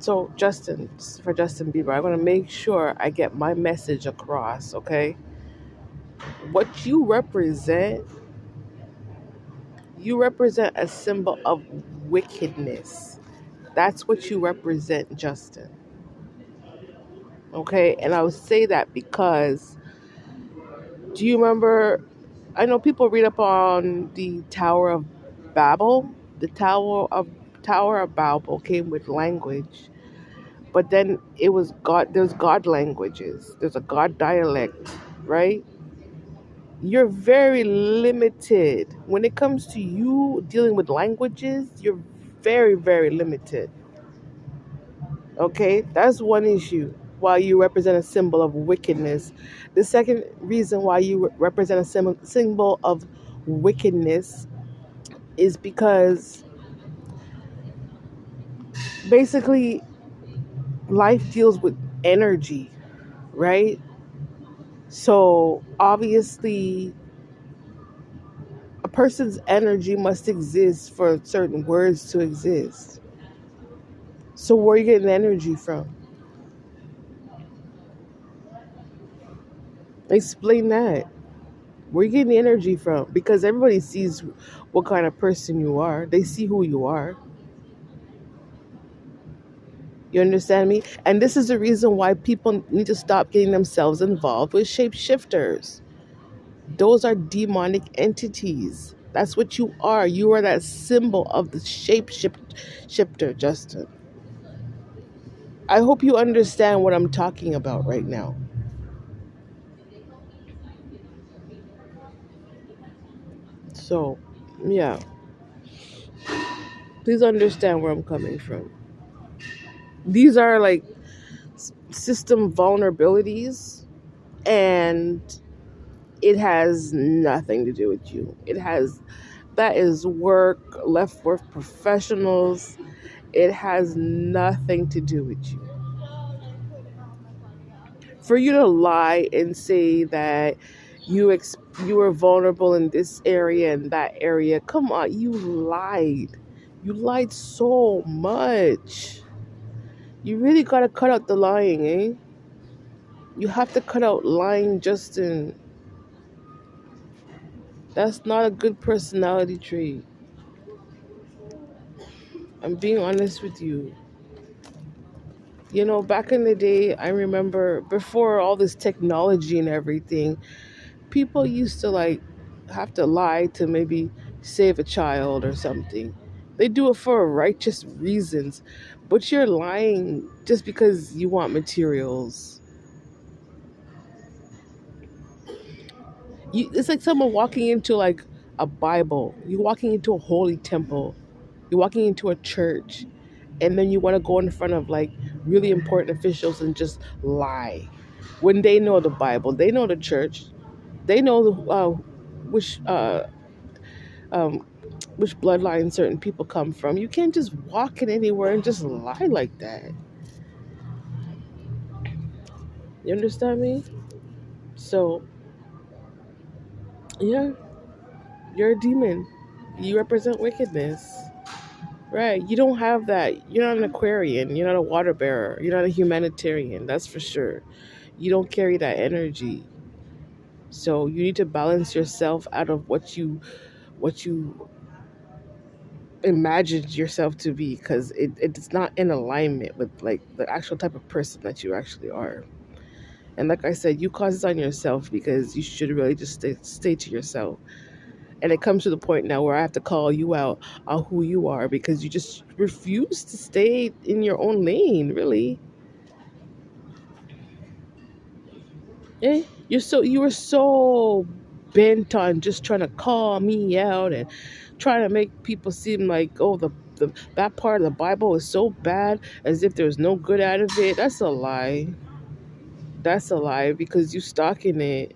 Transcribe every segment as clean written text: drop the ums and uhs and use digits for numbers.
So, Justin, for Justin Bieber, I'm going to make sure I get my message across, okay? What you represent a symbol of wickedness. That's what you represent, Justin. Okay? And I would say that because do you remember? I know people read up on the Tower of Babel. The Tower of Babel came with language, but then it was God. There's God languages. There's a God dialect, right? You're very limited when it comes to you dealing with languages. You're very, very limited. Okay, that's one issue. Why you represent a symbol of wickedness. The second reason why you represent a symbol of wickedness is because basically life deals with energy, right? So obviously, a person's energy must exist for certain words to exist. So where are you getting energy from? Explain that. Where are you getting the energy from? Because everybody sees what kind of person you are. They see who you are. You understand me? And this is the reason why people need to stop getting themselves involved with shapeshifters. Those are demonic entities. That's what you are. You are that symbol of the shapeshifter, Justin. I hope you understand what I'm talking about right now. So, yeah, please understand where I'm coming from. These are like system vulnerabilities, and it has nothing to do with you. That is work left for professionals. It has nothing to do with you. For you to lie and say that you were vulnerable in this area and that area, come on, you lied. You lied so much. You really gotta cut out the lying, eh? You have to cut out lying, Justin. That's not a good personality trait. I'm being honest with you. You know, back in the day, I remember before all this technology and everything, people used to like have to lie to maybe save a child or something. They do it for righteous reasons, but you're lying just because you want materials. It's like someone walking into like a Bible. You're walking into a holy temple. You're walking into a church, and then you want to go in front of like really important officials and just lie when they know the Bible, they know the church, they know which um, which bloodline certain people come from. You can't just walk in anywhere and just lie like that. You understand me? So yeah, you're a demon. You represent wickedness. Right. You don't have that. You're not an Aquarian. You're not a water bearer. You're not a humanitarian. That's for sure. You don't carry that energy. So you need to balance yourself out of what you imagined yourself to be, because it's not in alignment with like the actual type of person that you actually are. And like I said, you cause this on yourself because you should really just stay to yourself. And it comes to the point now where I have to call you out on who you are because you just refuse to stay in your own lane, really. You were so bent on just trying to call me out and trying to make people seem like, oh, the that part of the Bible is so bad, as if there's no good out of it. That's a lie. That's a lie because you stalking it.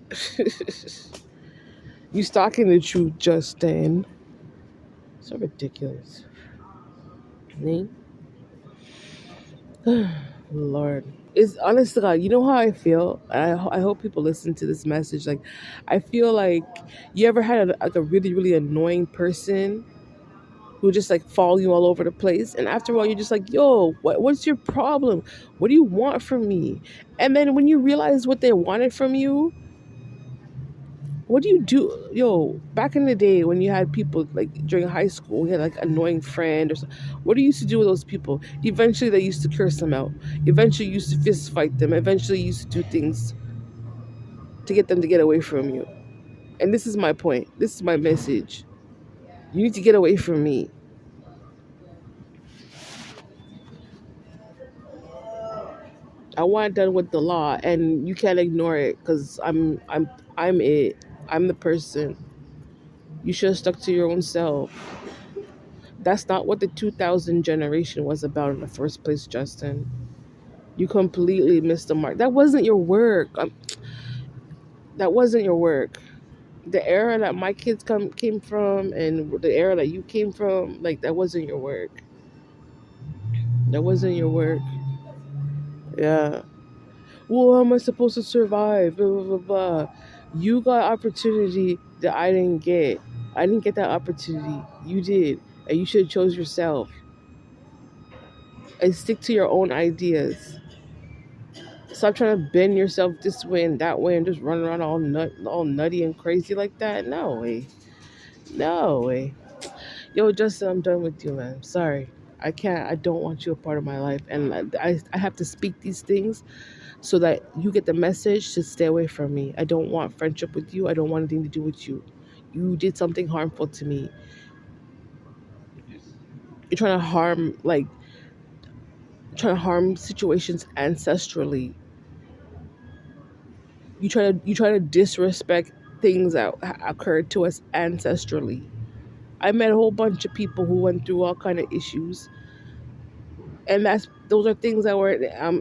You stalking the truth, Justin. So ridiculous. Me? Lord. It's honest to God, you know how I feel? I hope people listen to this message. Like, I feel like you ever had like a really, really annoying person who just like follow you all over the place. And after a while, you're just like, yo, what's your problem? What do you want from me? And then when you realize what they wanted from you, what do you do? Yo, back in the day when you had people like during high school, you had like annoying friend or something. What do you used to do with those people? Eventually, they used to curse them out. Eventually, you used to fist fight them. Eventually, you used to do things to get them to get away from you. And this is my point. This is my message. You need to get away from me. I want it done with the law, and you can't ignore it because I'm it. I'm the person. You should have stuck to your own self. That's not what the 2000 generation was about in the first place, Justin. You completely missed the mark. That wasn't your work. That wasn't your work. The era that my kids came from, and the era that you came from, like that wasn't your work. That wasn't your work. Yeah. Well, how am I supposed to survive? Blah, blah, blah, blah. You got opportunity that I didn't get. I didn't get that opportunity. You did. And you should have chose yourself. And stick to your own ideas. Stop trying to bend yourself this way and that way and just run around all nutty and crazy like that. No way. No way. Yo, Justin, I'm done with you, man. Sorry. I can't. I don't want you a part of my life. And I have to speak these things so that you get the message to stay away from me. I don't want friendship with you. I don't want anything to do with you. You did something harmful to me. You're trying to harm, like, trying to harm situations ancestrally. You try to disrespect things that occurred to us ancestrally. I met a whole bunch of people who went through all kind of issues, and those are things that were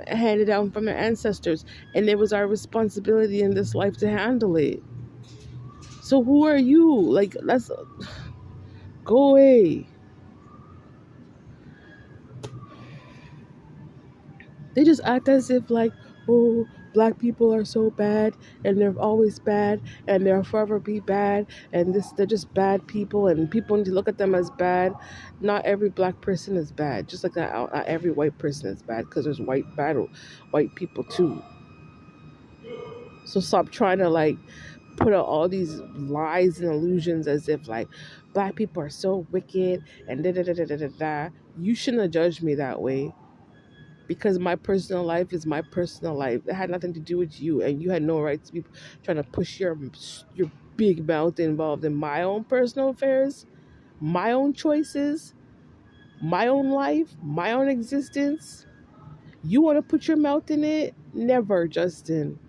handed down from their ancestors, and it was our responsibility in this life to handle it. So who are you? Like, let's go away. They just act as if like, oh, black people are so bad and they're always bad and they'll forever be bad and they're just bad people and people need to look at them as bad. Not every black person is bad. Just like not every white person is bad because there's white people too. So stop trying to like put out all these lies and illusions as if like black people are so wicked and da da da da da da da. You shouldn't have judged me that way because my personal life is my personal life. It had nothing to do with you, and you had no right to be trying to push your big mouth involved in my own personal affairs, my own choices, my own life, my own existence. You want to put your mouth in it? Never, Justin.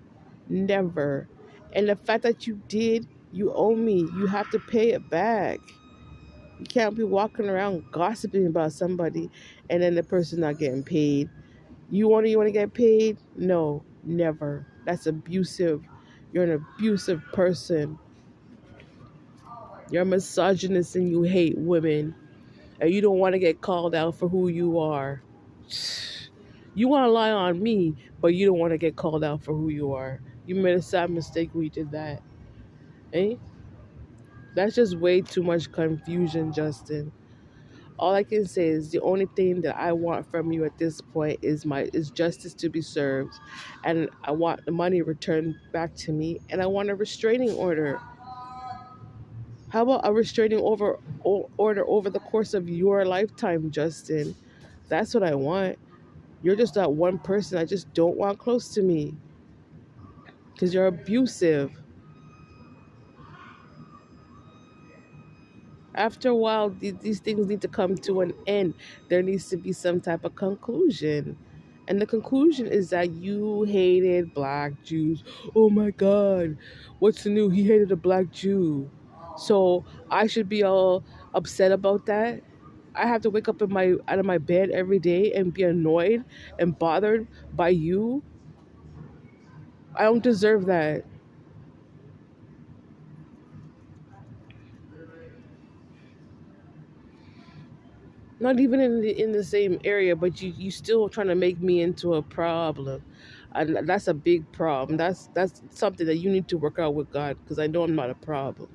Never. And the fact that you did, you owe me. You have to pay it back. You can't be walking around gossiping about somebody and then the person not getting paid. You want to get paid? No, never. That's abusive. You're an abusive person. You're a misogynist and you hate women. And you don't want to get called out for who you are. You want to lie on me, but you don't want to get called out for who you are. You made a sad mistake when you did that. Eh? That's just way too much confusion, Justin. All I can say is the only thing that I want from you at this point is justice to be served, and I want the money returned back to me, and I want a restraining order. How about a order over the course of your lifetime, Justin? That's what I want. You're just that one person I just don't want close to me because you're abusive. After a while, these things need to come to an end. There needs to be some type of conclusion. And the conclusion is that you hated black Jews. Oh my God. What's new? He hated a black Jew. So I should be all upset about that. I have to wake up out of my bed every day and be annoyed and bothered by you. I don't deserve that. Not even in the same area, but you still trying to make me into a problem, and that's a big problem. That's something that you need to work out with God, because I know I'm not a problem.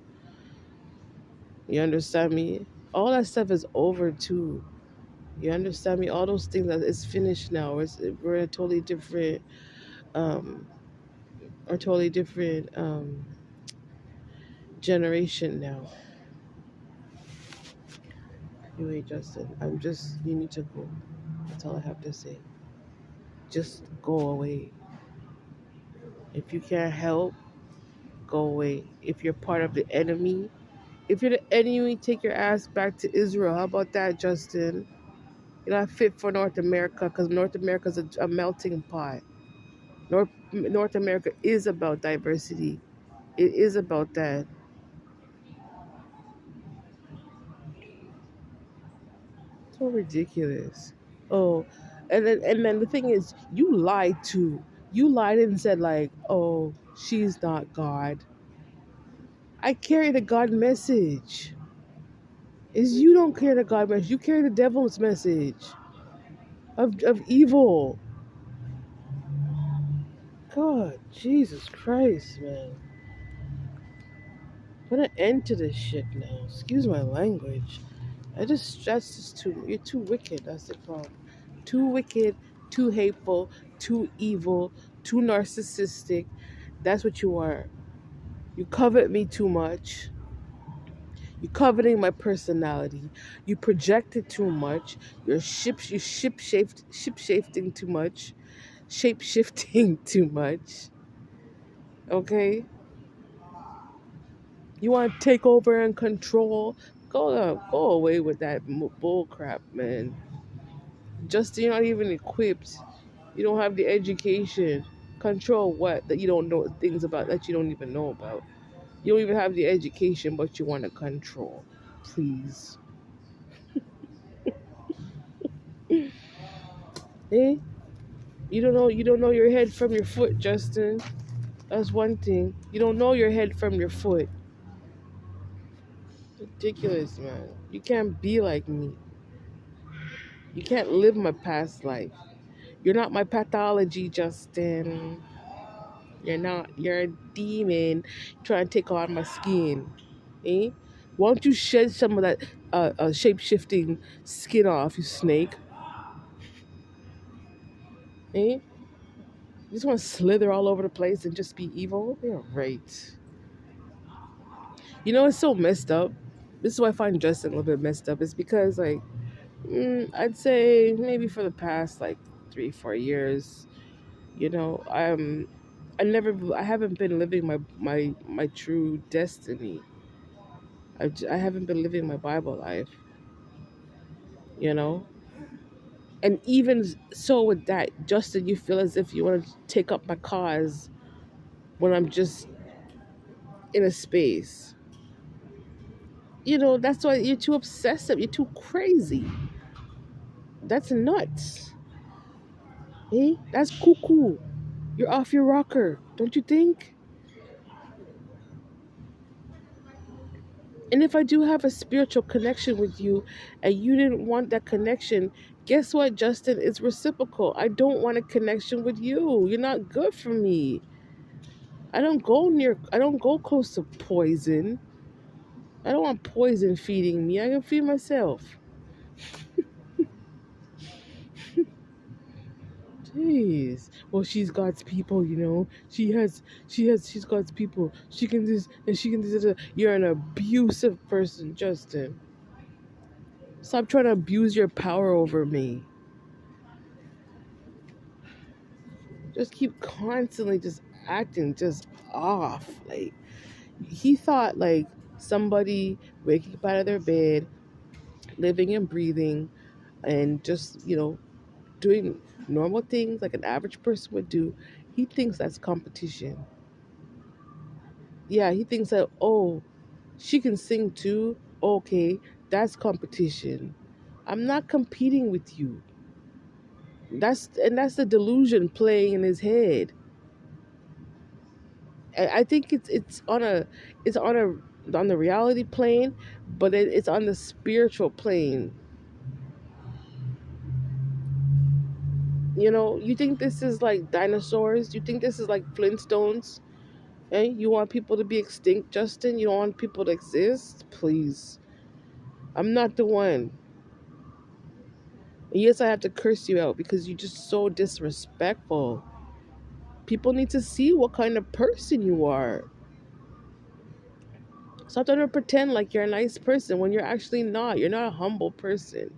You understand me? All that stuff is over too. You understand me? All those things that is finished now. We're in a totally different, um, or totally different generation now. Anyway, Justin, you need to go. That's all I have to say. Just go away. If you can't help, go away. If you're part of the enemy, if you're the enemy, take your ass back to Israel. How about that, Justin? You're not fit for North America because North America is a melting pot. North America is about diversity. It is about that. So ridiculous. Oh, and then the thing is, you lied too. You lied and said like, oh, she's not God. I carry the God message. Is you don't carry the God message. You carry the devil's message of evil. God, Jesus Christ, man. Put an end to this shit now. Excuse my language. That's just too. You're too wicked. That's the problem. Too wicked, too hateful, too evil, too narcissistic. That's what you are. You covet me too much. You coveting my personality. You project it too much. You ship shifting too much. Shape shifting too much. Okay? You want to take over and control? Go away with that bull crap, man. Just you're not even equipped. You don't have the education. Control what? That you don't know things about that you don't even know about. You don't even have the education, but you want to control. Please. Eh? You don't know your head from your foot, Justin. That's one thing. You don't know your head from your foot. Ridiculous, man. You can't be like me. You can't live my past life. You're not my pathology, Justin. You're not. You're a demon trying to take on my skin. Eh? Why don't you shed some of that shape shifting skin off, you snake? Eh? You just want to slither all over the place and just be evil? You're right. You know, it's so messed up. This is why I find Justin a little bit messed up. It's because, like, I'd say maybe for the past, like, 3, 4 years, you know, I haven't been living my true destiny. I haven't been living my Bible life, you know? And even so with that, Justin, you feel as if you want to take up my cause when I'm just in a space. You know, that's why you're too obsessive. You're too crazy. That's nuts. Eh? That's cuckoo. You're off your rocker, don't you think? And if I do have a spiritual connection with you and you didn't want that connection, guess what, Justin? It's reciprocal. I don't want a connection with you. You're not good for me. I don't go close to poison. I don't want poison feeding me. I can feed myself. Jeez. Well, she's God's people, you know. She's God's people. She can this and she can this. You're an abusive person, Justin. Stop trying to abuse your power over me. Just keep constantly just acting just off. Like he thought like somebody waking up out of their bed, living and breathing, and just, you know, doing normal things like an average person would do. He thinks that's competition. Yeah, he thinks that, oh, she can sing too. Okay, that's competition. I'm not competing with you. That's the delusion playing in his head. I think it's on the reality plane, but it's on the spiritual plane. You know, you think this is like dinosaurs? You think this is like Flintstones? Eh? You want people to be extinct, Justin? You don't want people to exist? Please. I'm not the one. And yes, I have to curse you out because you're just so disrespectful. People need to see what kind of person you are. Stop trying to pretend like you're a nice person when you're actually not. You're not a humble person.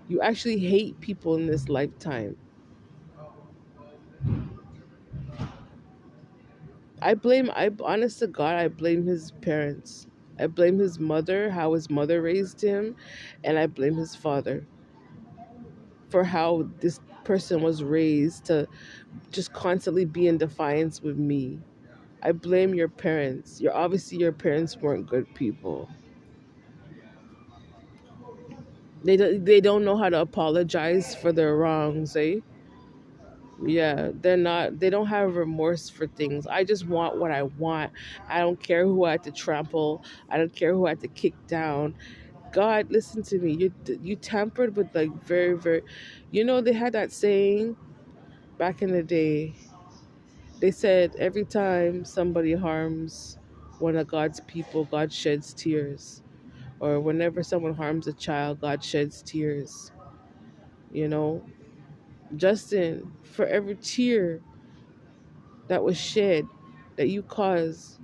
You actually hate people in this lifetime. I honest to God, I blame his parents. I blame his mother, how his mother raised him, and I blame his father for how this person was raised to just constantly be in defiance with me. I blame your parents. Your parents weren't good people. They don't know how to apologize for their wrongs, eh? Yeah, they don't have remorse for things. I just want what I want. I don't care who I had to trample. I don't care who I had to kick down. God, listen to me. You tampered with like very, they had that saying back in the day. They said every time somebody harms one of God's people, God sheds tears. Or whenever someone harms a child, God sheds tears. You know, Justin, for every tear that was shed, that you caused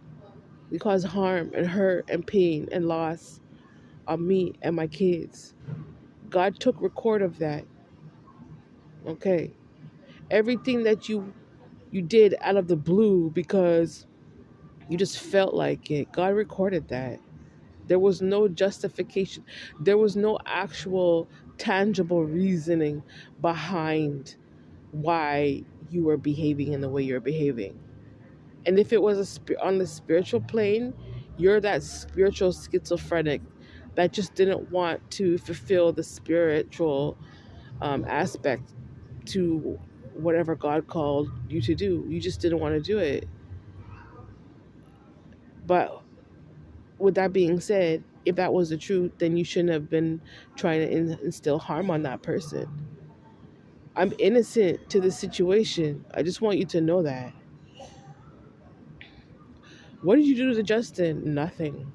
harm and hurt and pain and loss on me and my kids. God took record of that. Okay. Everything that you did out of the blue because you just felt like it. God recorded that. There was no justification. There was no actual tangible reasoning behind why you were behaving in the way you're behaving. And if it was on the spiritual plane, you're that spiritual schizophrenic that just didn't want to fulfill the spiritual aspect to whatever God called you to do. You just didn't want to do it. But with that being said, if that was the truth, then you shouldn't have been trying to instill harm on that person. I'm innocent to the situation. I just want you to know that. What did you do to Justin? Nothing.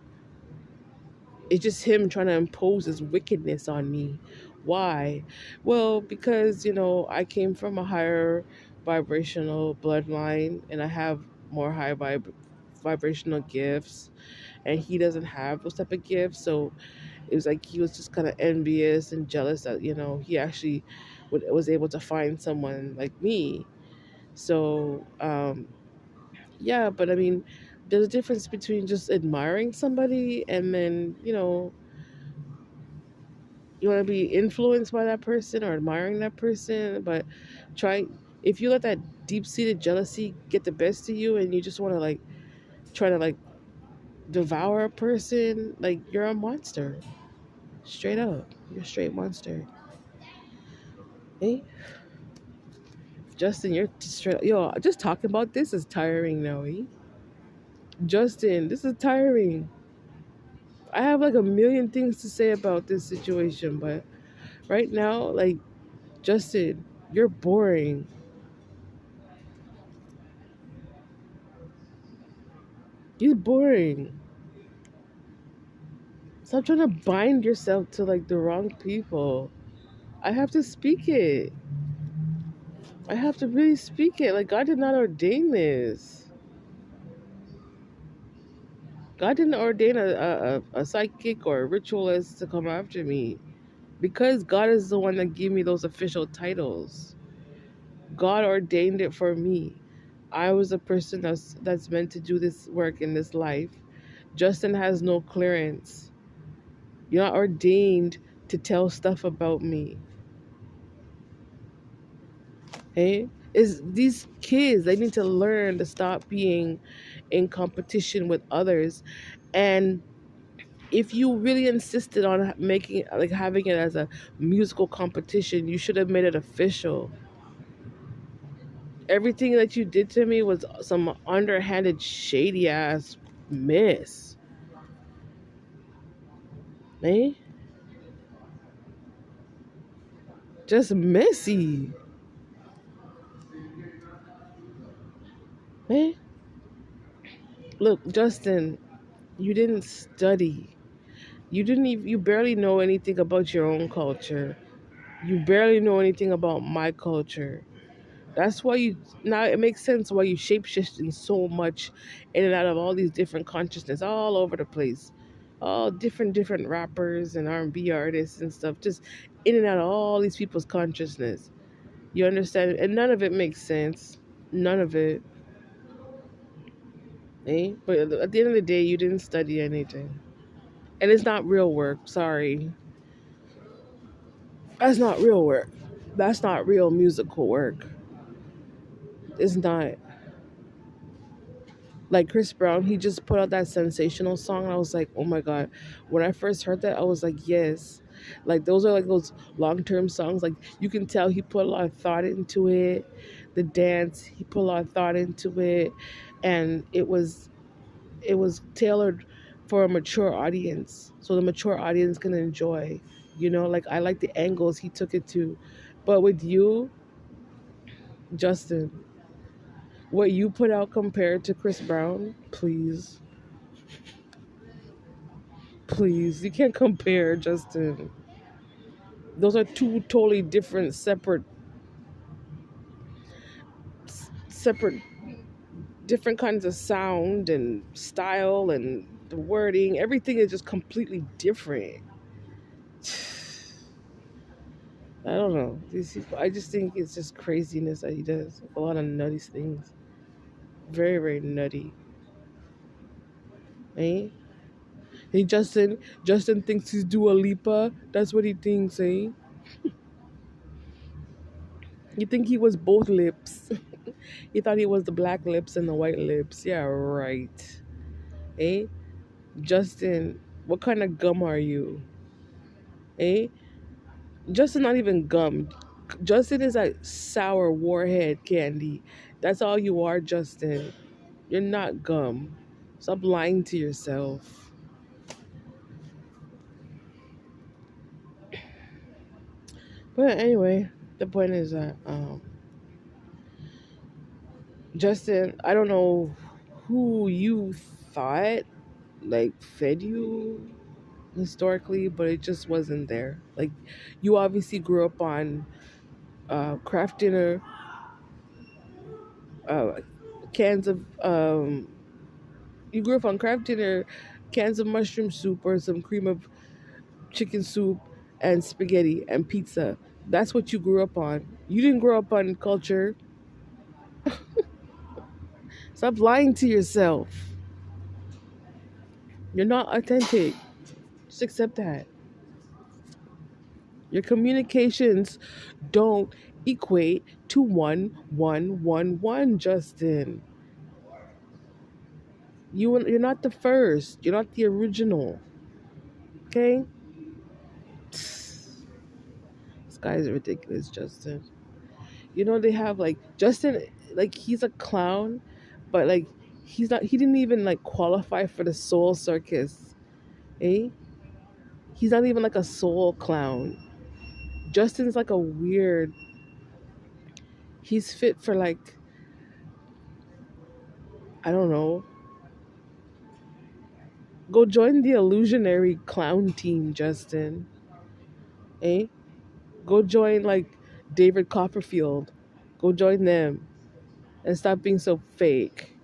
It's just him trying to impose his wickedness on me. Why? Well, because, I came from a higher vibrational bloodline and I have more vibrational gifts, and he doesn't have those type of gifts. So it was like he was just kind of envious and jealous that, he actually was able to find someone like me. So, yeah, but I mean, there's a difference between just admiring somebody and then, you want to be influenced by that person or admiring that person, but try if you let that deep-seated jealousy get the best of you and you just want to like try to like devour a person, like you're a monster. Straight up. You're a straight monster. Hey, Justin, you're straight yo, just talking about this is tiring now, eh? Justin, this is tiring. I have like a million things to say about this situation, but right now, like, Justin, you're boring. You're boring. Stop trying to bind yourself to like the wrong people. I have to speak it. I have to really speak it. Like, God did not ordain this. God didn't ordain a psychic or a ritualist to come after me. Because God is the one that gave me those official titles. God ordained it for me. I was a person that's meant to do this work in this life. Justin has no clearance. You're not ordained to tell stuff about me. Hey, is these kids, they need to learn to stop being in competition with others. And if you really insisted on making like having it as a musical competition, you should have made it official. Everything that you did to me was some underhanded, shady ass mess. Eh? Just messy. Eh? Look, Justin, you didn't study. You barely know anything about your own culture. You barely know anything about my culture. That's why you now it makes sense why you shapeshifting so much in and out of all these different consciousness all over the place. All different rappers and R&B artists and stuff, just in and out of all these people's consciousness. You understand? And none of it makes sense. None of it. Eh? But at the end of the day, you didn't study anything. And it's not real work. Sorry. That's not real work. That's not real musical work. It's not. Like Chris Brown, he just put out that sensational song. And I was like, oh my God. When I first heard that, I was like, yes. Like those are like those long term songs. Like you can tell he put a lot of thought into it. The dance, he put a lot of thought into it. And it was tailored for a mature audience. So the mature audience can enjoy. Like I like the angles he took it to. But with you, Justin, what you put out compared to Chris Brown, please. Please, you can't compare, Justin. Those are two totally different, separate, different kinds of sound and style and the wording. Everything is just completely different. I don't know. These people, I just think it's just craziness that he does. A lot of nutty things. Very, very nutty. Eh? Hey, Justin thinks he's Dua Lipa. That's what he thinks, eh? You think he was both lips. He thought he was the black lips and the white lips. Yeah, right. Eh? Justin, what kind of gum are you? Eh? Justin not even gum. Justin is like sour warhead candy. That's all you are, Justin. You're not gum. Stop lying to yourself. But anyway, the point is that Justin, I don't know who you thought like fed you historically, but it just wasn't there. Like you obviously grew up on craft dinner, uh, cans of you grew up on craft dinner, cans of mushroom soup or some cream of chicken soup and spaghetti and pizza. That's what you grew up on. You didn't grow up on culture. Stop lying to yourself. You're not authentic. Just accept that. Your communications don't equate to 1111, Justin. You're not the first. You're not the original. Okay? This guy is ridiculous, Justin. They have like Justin, like he's a clown, but like he didn't even like qualify for the soul circus. Eh? He's not even like a soul clown. Justin's like a weird, he's fit for like, I don't know. Go join the illusionary clown team, Justin. Eh? Go join like David Copperfield. Go join them and stop being so fake.